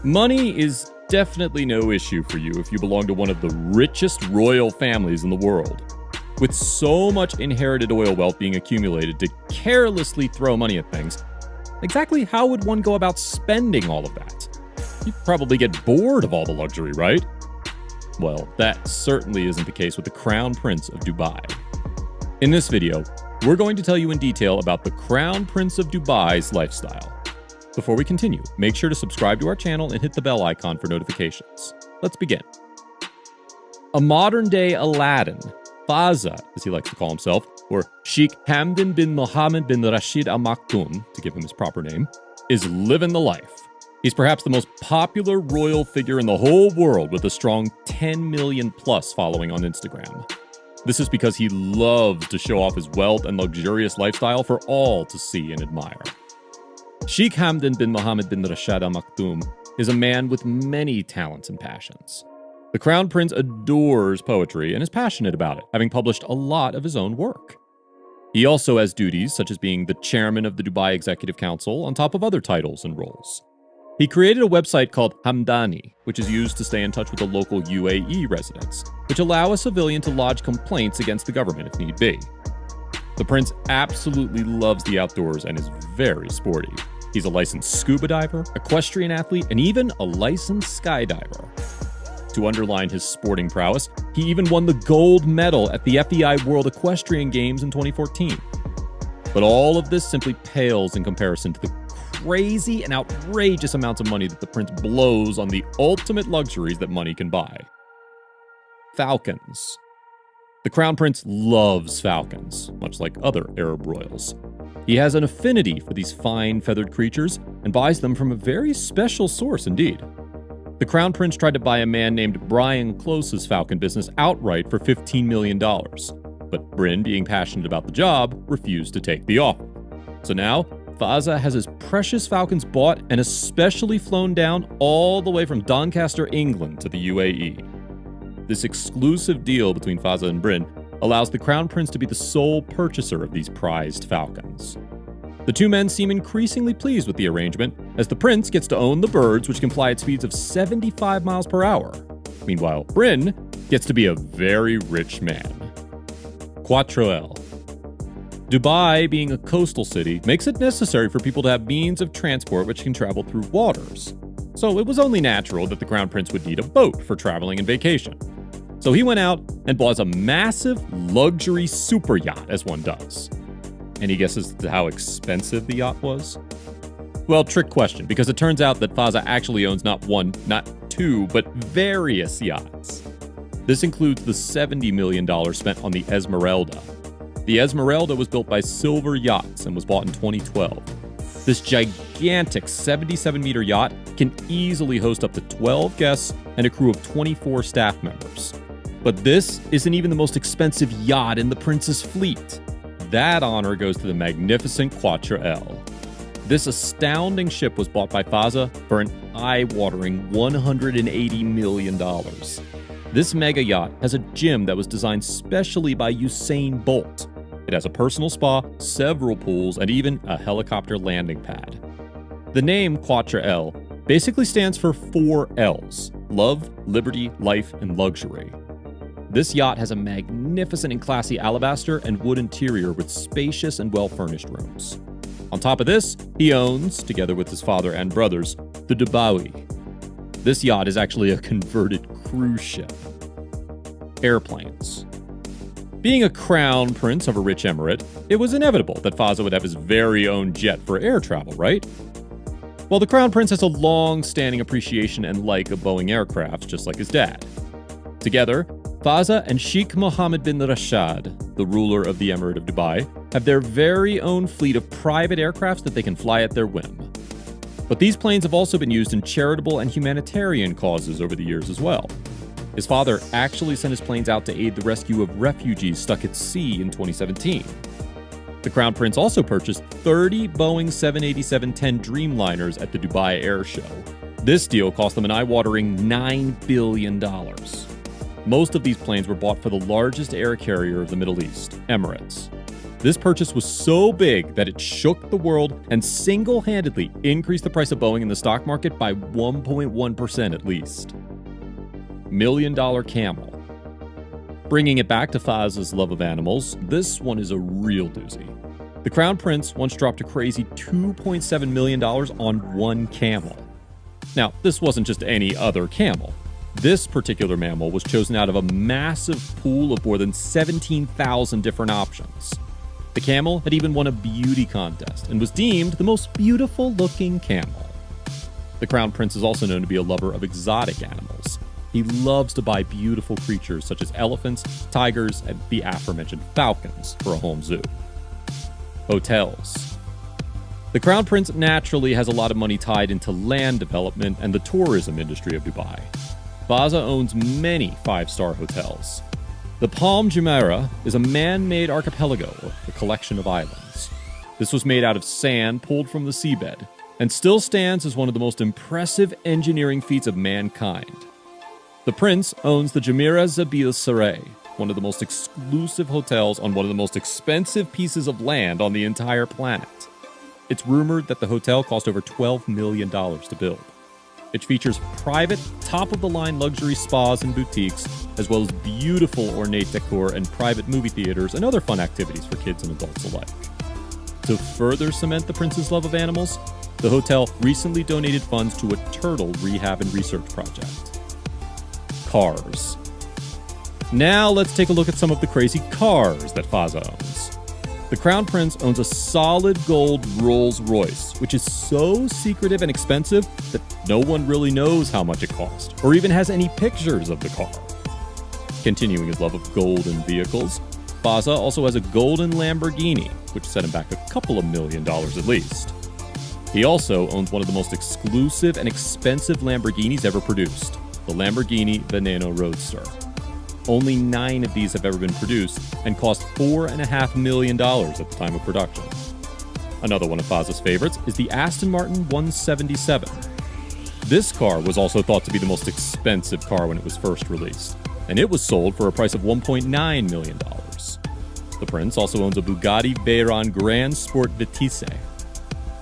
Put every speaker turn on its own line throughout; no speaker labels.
Money is definitely no issue for you if you belong to one of the richest royal families in the world. With so much inherited oil wealth being accumulated to carelessly throw money at things, exactly how would one go about spending all of that? You'd probably get bored of all the luxury, right? Well, that certainly isn't the case with the Crown Prince of Dubai. In this video, we're going to tell you in detail about the Crown Prince of Dubai's lifestyle. Before we continue, make sure to subscribe to our channel and hit the bell icon for notifications. Let's begin. A modern-day Aladdin, Fazza, as he likes to call himself, or Sheikh Hamdan bin Mohammed bin Rashid Al Maktoum, to give him his proper name, is living the life. He's perhaps the most popular royal figure in the whole world with a strong 10 million plus following on Instagram. This is because he loves to show off his wealth and luxurious lifestyle for all to see and admire. Sheikh Hamdan bin Mohammed bin Rashid Al Maktoum is a man with many talents and passions. The Crown Prince adores poetry and is passionate about it, having published a lot of his own work. He also has duties such as being the chairman of the Dubai Executive Council, on top of other titles and roles. He created a website called Hamdani, which is used to stay in touch with the local UAE residents, which allow a civilian to lodge complaints against the government if need be. The prince absolutely loves the outdoors and is very sporty. He's a licensed scuba diver, equestrian athlete, and even a licensed skydiver. To underline his sporting prowess, he even won the gold medal at the FEI World Equestrian Games in 2014. But all of this simply pales in comparison to the crazy and outrageous amounts of money that the prince blows on the ultimate luxuries that money can buy. Falcons. The Crown Prince loves falcons, much like other Arab royals. He has an affinity for these fine feathered creatures and buys them from a very special source indeed. The Crown Prince tried to buy a man named Brian Close's falcon business outright for $15 million, but Bryn, being passionate about the job, refused to take the offer. So now, Fazza has his precious falcons bought and especially flown down all the way from Doncaster, England to the UAE. This exclusive deal between Fazza and Bryn allows the Crown Prince to be the sole purchaser of these prized falcons. The two men seem increasingly pleased with the arrangement, as the prince gets to own the birds, which can fly at speeds of 75 miles per hour. Meanwhile, Bryn gets to be a very rich man. Quattroel. Dubai, being a coastal city, makes it necessary for people to have means of transport which can travel through waters. So it was only natural that the Crown Prince would need a boat for traveling and vacation. So he went out and bought a massive luxury super yacht, as one does. Any guesses as to how expensive the yacht was? Well, trick question, because it turns out that Fazza actually owns not one, not two, but various yachts. This includes the $70 million spent on the Esmeralda. The Esmeralda was built by Silver Yachts and was bought in 2012. This gigantic 77-meter yacht can easily host up to 12 guests and a crew of 24 staff members. But this isn't even the most expensive yacht in the prince's fleet. That honor goes to the magnificent Quattroel. This astounding ship was bought by Fazza for an eye-watering $180 million. This mega yacht has a gym that was designed specially by Usain Bolt. It has a personal spa, several pools, and even a helicopter landing pad. The name Quattroel basically stands for 4 L's: love, liberty, life, and luxury. This yacht has a magnificent and classy alabaster and wood interior with spacious and well-furnished rooms. On top of this, he owns, together with his father and brothers, the Dubai. This yacht is actually a converted cruise ship. Airplanes. Being a crown prince of a rich emirate, it was inevitable that Fazza would have his very own jet for air travel, right? Well, the Crown Prince has a long-standing appreciation and like of Boeing aircrafts, just like his dad. Together, Fazza and Sheikh Mohammed bin Rashid, the ruler of the Emirate of Dubai, have their very own fleet of private aircrafts that they can fly at their whim. But these planes have also been used in charitable and humanitarian causes over the years as well. His father actually sent his planes out to aid the rescue of refugees stuck at sea in 2017. The Crown Prince also purchased 30 Boeing 787-10 Dreamliners at the Dubai Air Show. This deal cost them an eye-watering $9 billion. Most of these planes were bought for the largest air carrier of the Middle East, Emirates. This purchase was so big that it shook the world and single-handedly increased the price of Boeing in the stock market by 1.1% at least. $1 Million Camel. Bringing it back to Fazza's love of animals, this one is a real doozy. The Crown Prince once dropped a crazy $2.7 million on one camel. Now, this wasn't just any other camel. This particular mammal was chosen out of a massive pool of more than 17,000 different options. The camel had even won a beauty contest and was deemed the most beautiful-looking camel. The Crown Prince is also known to be a lover of exotic animals. He loves to buy beautiful creatures such as elephants, tigers, and the aforementioned falcons for a home zoo. Hotels. The Crown Prince naturally has a lot of money tied into land development and the tourism industry of Dubai. Fazza owns many five-star hotels. The Palm Jumeirah is a man-made archipelago, or a collection of islands. This was made out of sand pulled from the seabed, and still stands as one of the most impressive engineering feats of mankind. The Prince owns the Jumeirah Zabil Saray, one of the most exclusive hotels on one of the most expensive pieces of land on the entire planet. It's rumored that the hotel cost over $12 million to build. It features private, top-of-the-line luxury spas and boutiques, as well as beautiful ornate decor and private movie theaters and other fun activities for kids and adults alike. To further cement the Prince's love of animals, the hotel recently donated funds to a turtle rehab and research project. Cars. Now let's take a look at some of the crazy cars that Fazza owns. The Crown Prince owns a solid gold Rolls-Royce, which is so secretive and expensive that no one really knows how much it cost, or even has any pictures of the car. Continuing his love of golden vehicles, Fazza also has a golden Lamborghini, which set him back a couple of $1 million at least. He also owns one of the most exclusive and expensive Lamborghinis ever produced, the Lamborghini Veneno Roadster. Only 9 of these have ever been produced and cost $4.5 million at the time of production. Another one of Fazza's favorites is the Aston Martin 177. This car was also thought to be the most expensive car when it was first released, and it was sold for a price of $1.9 million. The Prince also owns a Bugatti Veyron Grand Sport Vitesse.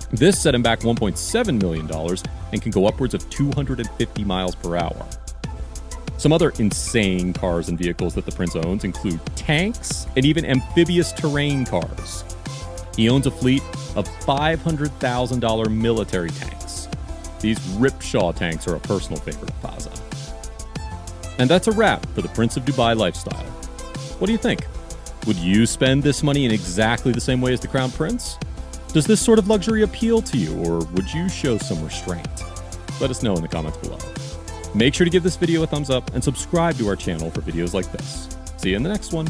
This set him back $1.7 million and can go upwards of 250 miles per hour. Some other insane cars and vehicles that the Prince owns include tanks and even amphibious terrain cars. He owns a fleet of $500,000 military tanks. These Ripshaw tanks are a personal favorite of Fazza. And that's a wrap for the Prince of Dubai lifestyle. What do you think? Would you spend this money in exactly the same way as the Crown Prince? Does this sort of luxury appeal to you, or would you show some restraint? Let us know in the comments below. Make sure to give this video a thumbs up and subscribe to our channel for videos like this. See you in the next one.